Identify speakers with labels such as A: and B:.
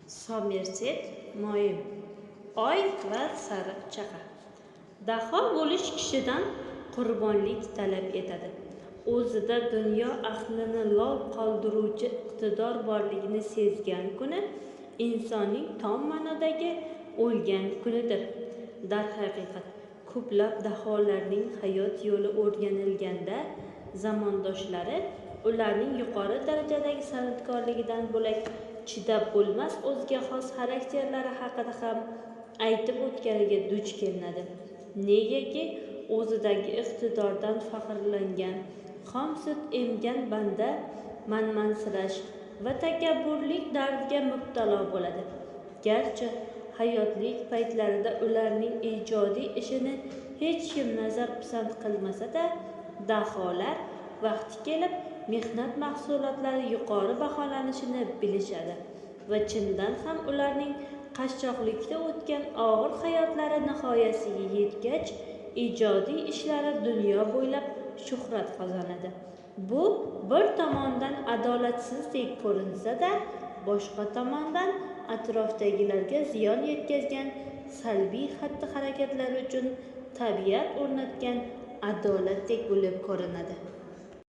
A: Somerset Moim. Oy va sariq chaqa. Daho bo'lish kishidan qurbonlik talab etadi. O'zida dunyo ahlini lol qoldiruvchi iqtidor borligini sezgan kuni insonning tom ma'nodagi o'lgan kunidir. Darhaqiqat, ko'plab daholarning hayot yo'li o'rganilganda zamondoshlari ularning yuqori darajadagi san'atkorligidan bo'lak chidab bo'lmas o'ziga xos xarakterlari haqida ham aytib o'tganiga duch kelinadi. Negaki o'zidagi iqtidordan faxrlangan, xom sut emgan banda manmansirash va takabburlik dardiga mubtalo bo'ladi. Garchi hayotlik paytlarida ularning ijodiy ishini hech kim nazar pisand qilmasa-da, daholar vaqti kelib mehnat mahsulotlari yuqori baholanishini bilishadi va chindan ham ularning qashshoqlikda o'tgan og'ir hayotlari nihoyasiga yetgach, ijodiy ishlari dunyo bo'ylab shuhrat qozonadi. Bu bir tomondan adolatsizlik ko'rinsa-da, boshqa tomondan atrofdagilarga ziyon yetkazgan salbiy xatti-harakatlar uchun tabiat o'rnatgan adolatdek bo'lib ko'rinadi.